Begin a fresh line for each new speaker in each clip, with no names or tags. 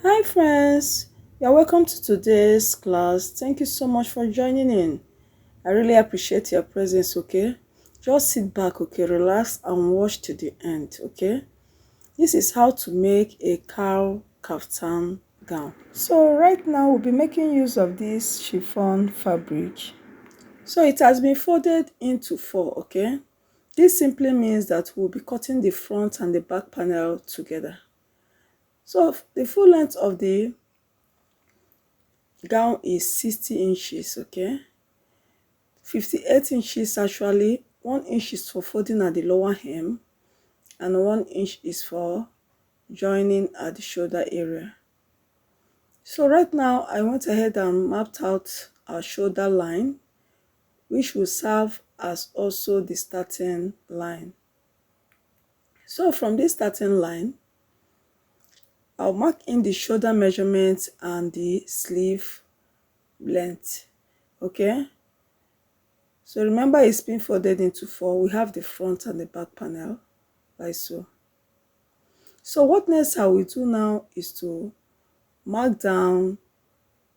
Hi friends, you're welcome to today's class. Thank you so much for joining in. I really appreciate your presence, okay? Just sit back, okay, relax and watch to the end, okay? This is how to make a cowl kaftan gown. So right now we'll be making use of this chiffon fabric. So it has been folded into four, okay? This simply means that we'll be cutting the front and the back panel together. So the full length of the gown is 60 inches, okay? 58 inches actually. 1 inch is for folding at the lower hem and 1 inch is for joining at the shoulder area. So right now I went ahead and mapped out our shoulder line, which will serve as also the starting line. So from this starting line, I'll mark in the shoulder measurement and the sleeve length, okay? So remember it's been folded into four. We have the front and the back panel, like so. So what next I will do now is to mark down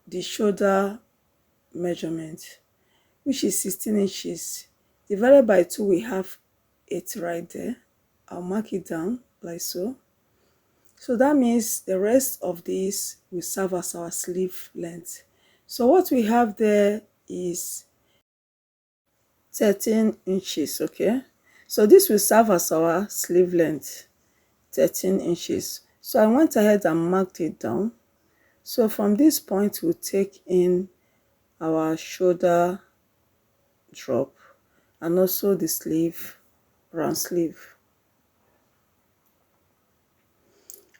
the shoulder measurement, which is 16 inches. Divided by 2, we have 8 right there. I'll mark it down like so. So that means the rest of this will serve as our sleeve length. So what we have there is 13 inches, okay? So this will serve as our sleeve length, 13 inches. So I went ahead and marked it down. So from this point, we'll take in our shoulder drop and also the sleeve, round sleeve.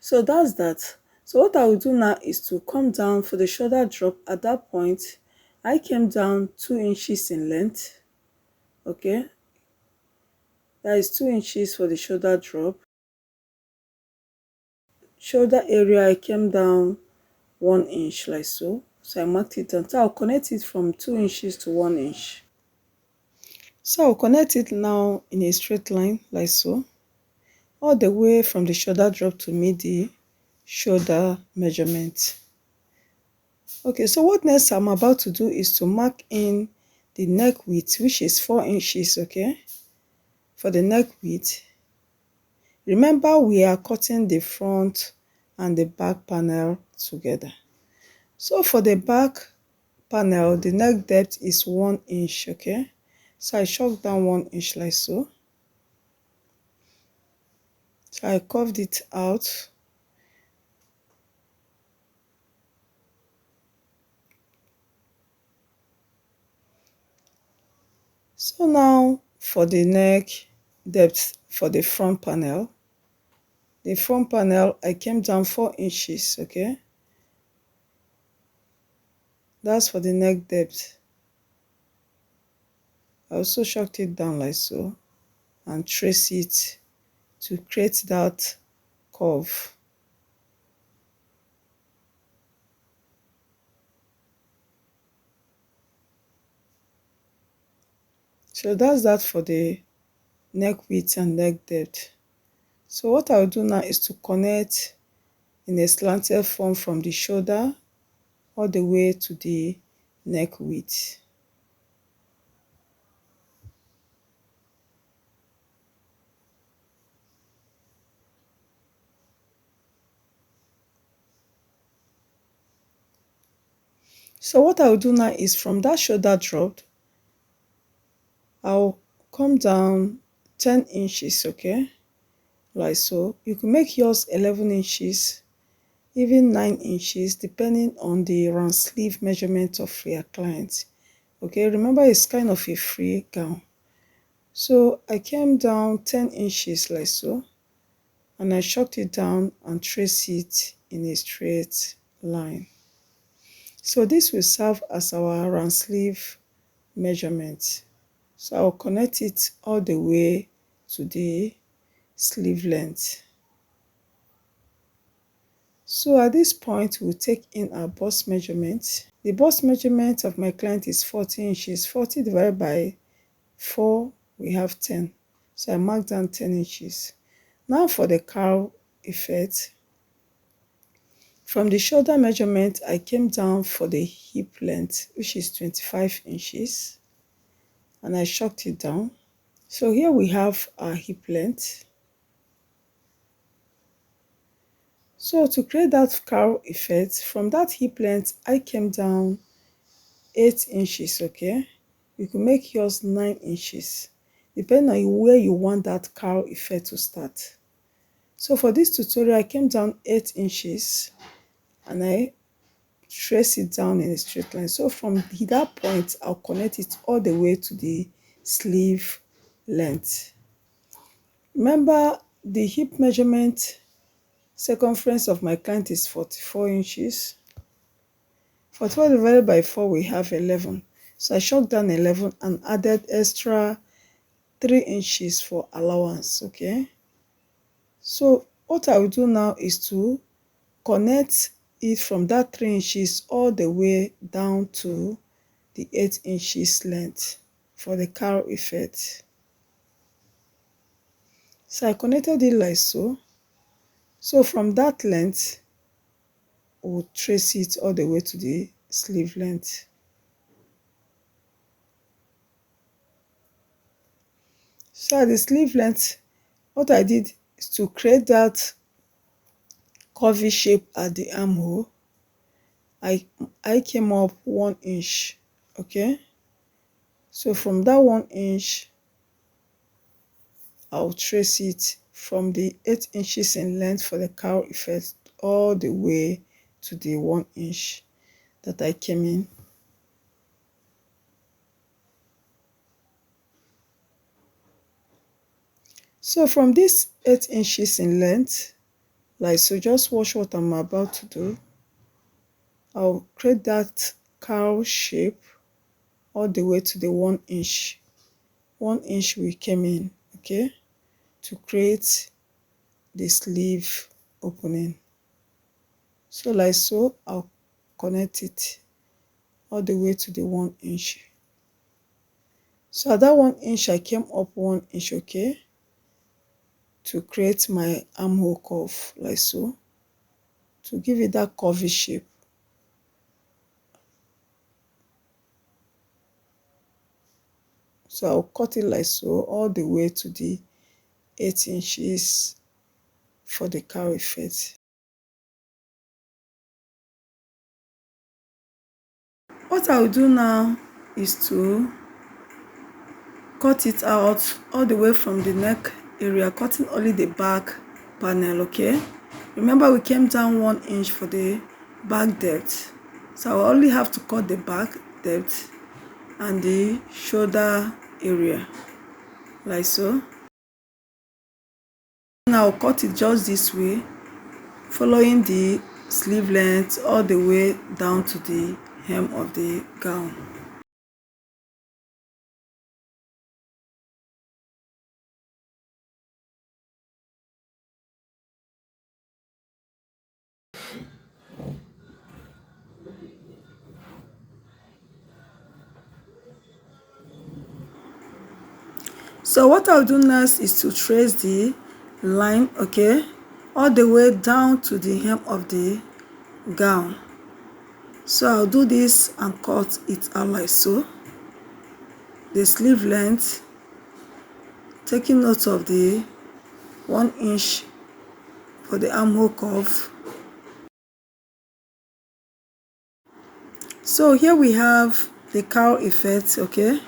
So that's that. So what I will do now is to come down for the shoulder drop. At that point, I came down 2 inches in length, okay? That is 2 inches for the shoulder drop. Shoulder area, I came down 1 inch like so. So I marked it down. So I'll connect it from 2 inches to 1 inch. So I'll connect it now in a straight line like so, all the way from the shoulder drop to meet the shoulder measurement. Okay, so what next I'm about to do is to mark in the neck width, which is 4 inches, okay? For the neck width, remember we are cutting the front and the back panel together. So for the back panel, the neck depth is 1 inch, okay? So I chalk down 1 inch like so. So I curved it out. So now for the neck depth for the front panel I came down 4 inches, okay? That's for the neck depth. I also chalked it down like so and trace it to create that curve. So that's that for the neck width and neck depth. So what I'll do now is to connect in a slanted form from the shoulder all the way to the neck width. So what I'll do now is from that shoulder drop, I'll come down 10 inches, okay? Like so. You can make yours 11 inches, even 9 inches, depending on the round sleeve measurement of your client. Okay, remember it's kind of a free gown. So I came down 10 inches like so, and I chalked it down and traced it in a straight line. So this will serve as our round sleeve measurement. So I'll connect it all the way to the sleeve length. So at this point, we'll take in our bust measurement. The bust measurement of my client is 40 inches. 40 divided by 4, we have 10. So I marked down 10 inches. Now for the cowl effect, From the shoulder measurement, I came down for the hip length, which is 25 inches, and I chalked it down. So here we have our hip length. So to create that cowl effect, from that hip length, I came down 8 inches, okay? You can make yours 9 inches, depending on where you want that cowl effect to start. So for this tutorial, I came down 8 inches and I trace it down in a straight line. So from that point, I'll connect it all the way to the sleeve length. Remember, the hip measurement circumference of my client is 44 inches. 44 divided by 4, we have 11. So I chalked down 11 and added extra 3 inches for allowance, okay? So what I will do now is to connect it from that 3 inches all the way down to the 8 inches length for the cowl effect. So I connected it like so. So from that length, we'll trace it all the way to the sleeve length. So at the sleeve length, what I did is to create that curvy shape at the armhole. I came up 1 inch, okay? So from that 1 inch, I'll trace it from the 8 inches in length for the cowl effect all the way to the 1 inch that I came in. So from this 8 inches in length, like so, just watch what I'm about to do. I'll create that cowl shape all the way to the 1 inch. 1 inch we came in, okay, to create the sleeve opening. So like so, I'll connect it all the way to the 1 inch. So at that 1 inch, I came up 1 inch, okay, to create my armhole curve, like so, to give it that curvy shape. So I'll cut it like so all the way to the 8 inches for the cowl effect. What I'll do now is to cut it out all the way from the neck area, cutting only the back panel, okay? Remember, we came down 1 inch for the back depth, so I only have to cut the back depth and the shoulder area, like so. Now I'll cut it just this way, following the sleeve length all the way down to the hem of the gown. So what I'll do next is to trace the line, okay, all the way down to the hem of the gown. So I'll do this and cut it out like so. The sleeve length, taking note of the 1 inch for the armhole curve. So here we have the cowl effect, okay?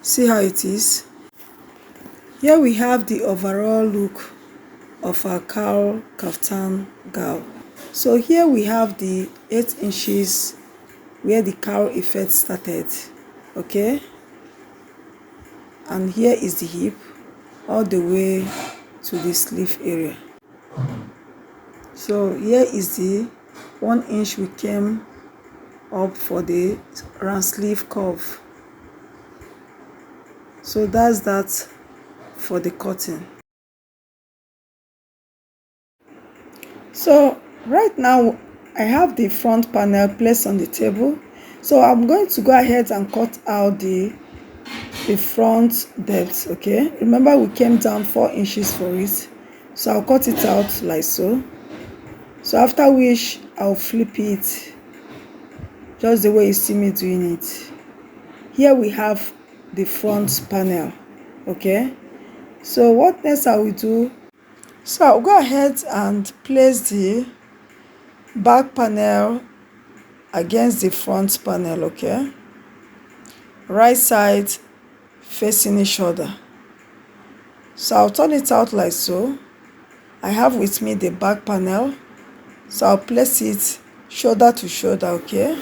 See how it is. Here we have the overall look of our COWL KAFTAN gown. So here we have the 8 inches where the cowl effect started, okay? And here is the hip all the way to the sleeve area. So here is the 1 inch we came up for the round sleeve curve. So that's that for the cutting. So right now I have the front panel placed on the table, so I'm going to go ahead and cut out the front depth, okay? Remember, we came down 4 inches for it, so I'll cut it out like so. So after which I'll flip it just the way you see me doing it. Here we have the front panel. Okay, so what next I will do, so I'll go ahead and place the back panel against the front panel. Okay, right side facing each other. So I'll turn it out like so. I have with me the back panel, so I'll place it shoulder to shoulder. Okay,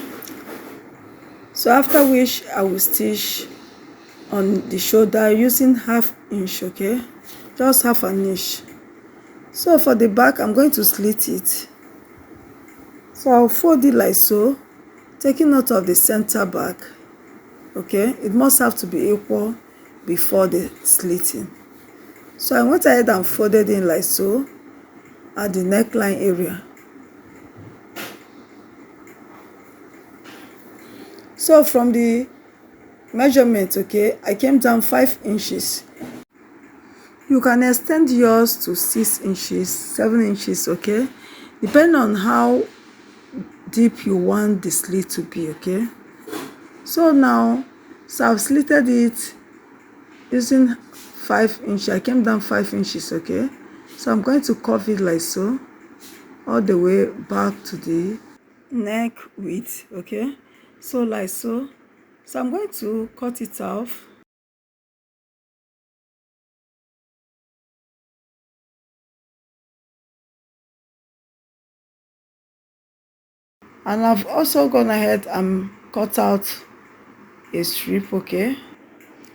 so after which I will stitch on the shoulder using 1/2 inch. Okay, just 1/2 inch. So for the back I'm going to slit it, so I'll fold it like so, taking note of the center back. Okay, it must have to be equal before the slitting. So I went ahead and folded in like so at the neckline area. So from the measurement, okay, I came down 5 inches. You can extend yours to 6 inches, 7 inches, okay, depending on how deep you want the slit to be. Okay, so now, so I've slitted it using 5 inches. I came down 5 inches. Okay, so I'm going to curve it like so all the way back to the neck width. Okay, so like so. So I'm going to cut it off. And I've also gone ahead and cut out a strip. Okay,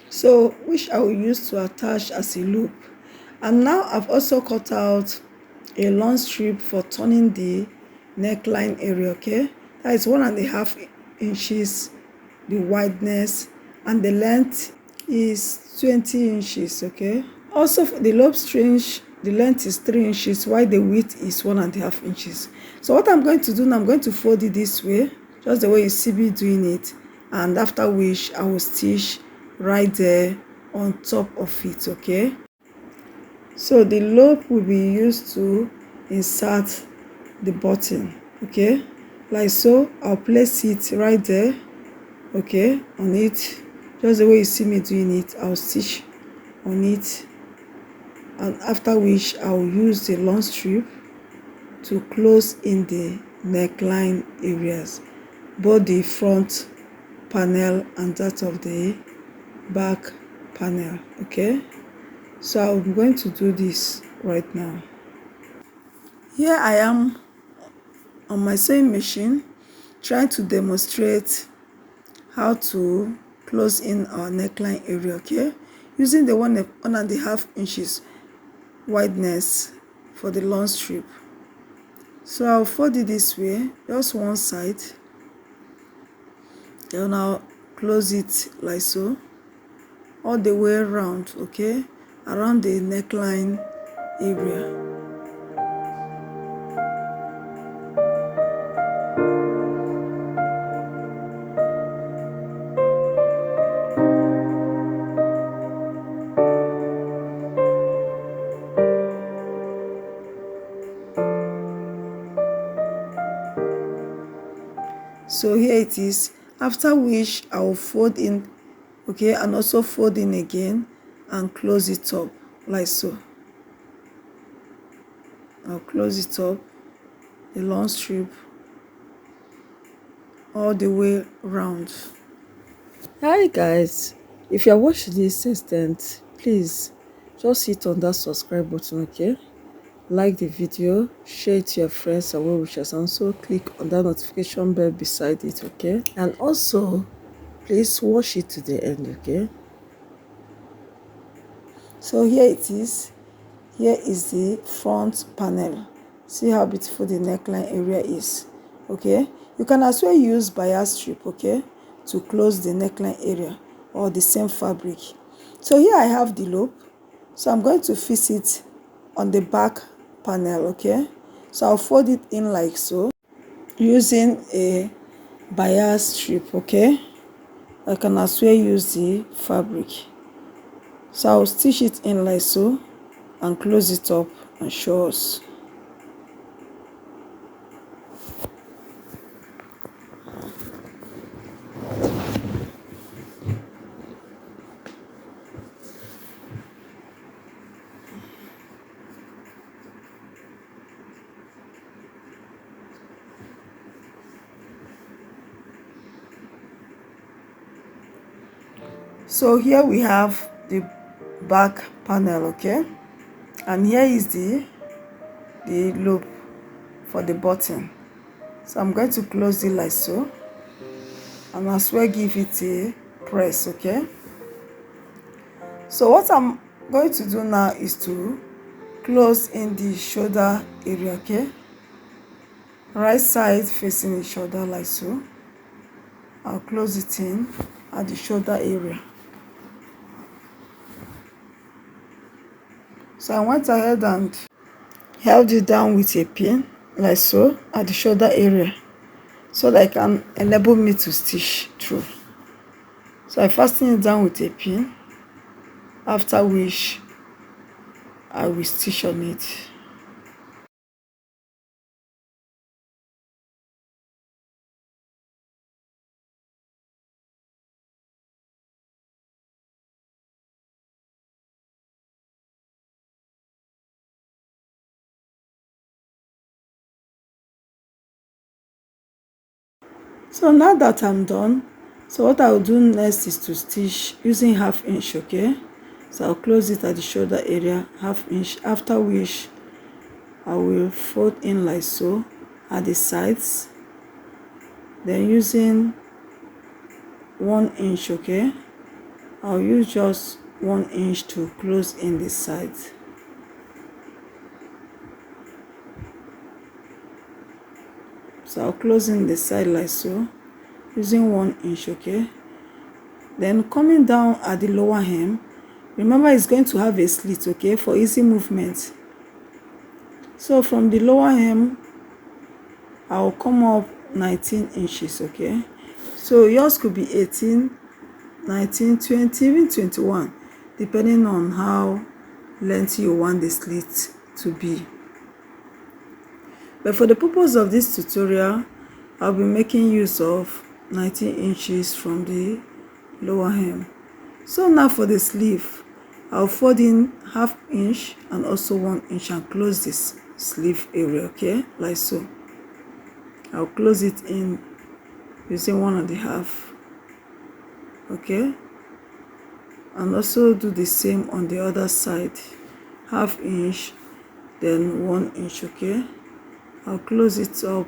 so which I will use to attach as a loop. And now I've also cut out a long strip for turning the neckline area. Okay, that is 1.5 inches the wideness, and the length is 20 inches. Okay, also for the loop string, the length is 3 inches while the width is 1.5 inches. So what I'm going to do now, I'm going to fold it this way, just the way you see me doing it, and after which I will stitch right there on top of it. Okay, so the loop will be used to insert the button. Okay, like so. I'll place it right there. Okay, on it, just the way you see me doing it. I'll stitch on it, and after which I'll use the long strip to close in the neckline areas, both the front panel and that of the back panel. Okay, so I'm going to do this right now. Here I am on my sewing machine trying to demonstrate how to close in our neckline area. Okay, using the 1.5 inches wideness for the long strip. So I'll fold it this way, just one side, then I'll close it like so all the way around. Okay, around the neckline area. So here it is, after which I will fold in. Okay, and also fold in again and close it up like so. I'll close it up, the long strip, all the way round. Hi guys, if you are watching this extent, please just hit on that subscribe button. Okay, like the video, share it to your friends and well wishers, and also click on that notification bell beside it. Okay, and also please watch it to the end. Okay, so here it is. Here is the front panel. See how beautiful the neckline area is. Okay, you can as well use bias strip, okay, to close the neckline area, or the same fabric. So here I have the loop, so I'm going to fix it on the back panel. Okay, so I'll fold it in like so using a bias strip. Okay, I can as well use the fabric, so I'll stitch it in like so and close it up and show us. So here we have the back panel, okay, and here is the loop for the button. So I'm going to close it like so, and as well give it a press, okay. So what I'm going to do now is to close in the shoulder area, okay, right side facing the shoulder like so. I'll close it in at the shoulder area. So I went ahead and held it down with a pin like so at the shoulder area, so that it can enable me to stitch through. So I fasten it down with a pin, after which I will stitch on it. So now that I'm done, so what I'll do next is to stitch using 1/2 inch, okay. So I'll close it at the shoulder area, 1/2 inch, after which I will fold in like so at the sides, then using 1 inch, okay, I'll use just 1 inch to close in the sides. So I'll close in the side like so using 1 inch, okay. Then coming down at the lower hem, remember it's going to have a slit, okay, for easy movement. So from the lower hem, I'll come up 19 inches, okay. So yours could be 18, 19, 20, even 21, depending on how lengthy you want the slit to be. But for the purpose of this tutorial, I'll be making use of 19 inches from the lower hem. So now for the sleeve, I'll fold in 1/2 inch and also 1 inch and close this sleeve area, okay, like so. I'll close it in using 1.5, okay, and also do the same on the other side, 1/2 inch, then 1 inch, okay. I'll close it up,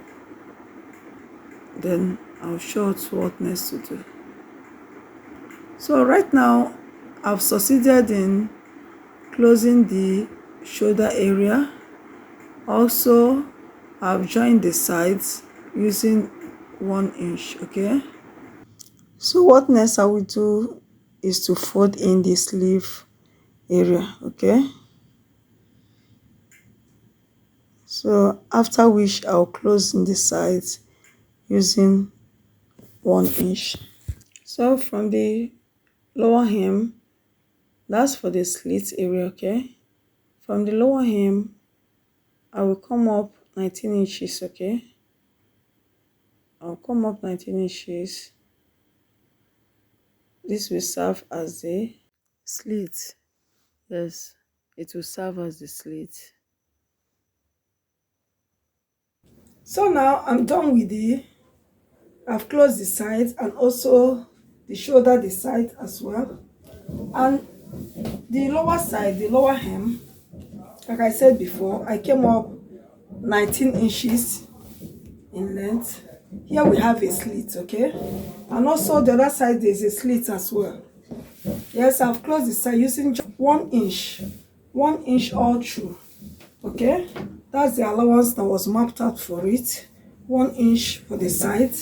then I'll show you what next to do. So right now I've succeeded in closing the shoulder area. Also I've joined the sides using 1 inch, okay. So what next I will do is to fold in the sleeve area, okay. So after which I'll close in the sides using 1 inch. So from the lower hem, that's for the slit area, okay. From the lower hem, I will come up 19 inches, okay. I'll come up 19 inches. This will serve as the slit. Yes, it will serve as the slit. So now I'm done with I've closed the sides and also the shoulder, the side as well. And the lower side, the lower hem, like I said before, I came up 19 inches in length. Here we have a slit, okay, and also the other side there's a slit as well. Yes, I've closed the side using just 1 inch, 1 inch all through, okay. That's the allowance that was mapped out for it. 1 inch for the side,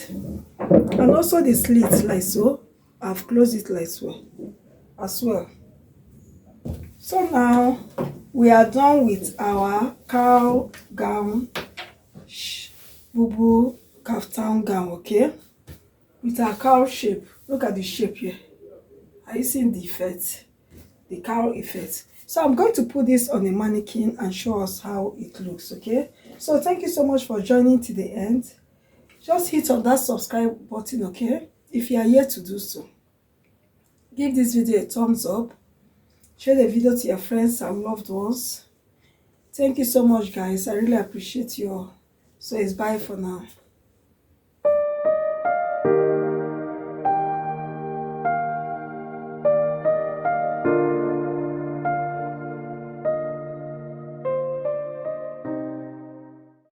and also the slit like so. I've closed it like so as well. So now we are done with our cowl gown, BUBU kaftan gown, okay, with our cowl shape. Look at the shape here. Are you seeing the effect, the cowl effect? So I'm going to put this on a mannequin and show us how it looks, okay. So thank you so much for joining to the end. Just hit on that subscribe button, okay, if you are yet to do so. Give this video a thumbs up. Share the video to your friends and loved ones. Thank you so much, guys. I really appreciate you all. So it's bye for now.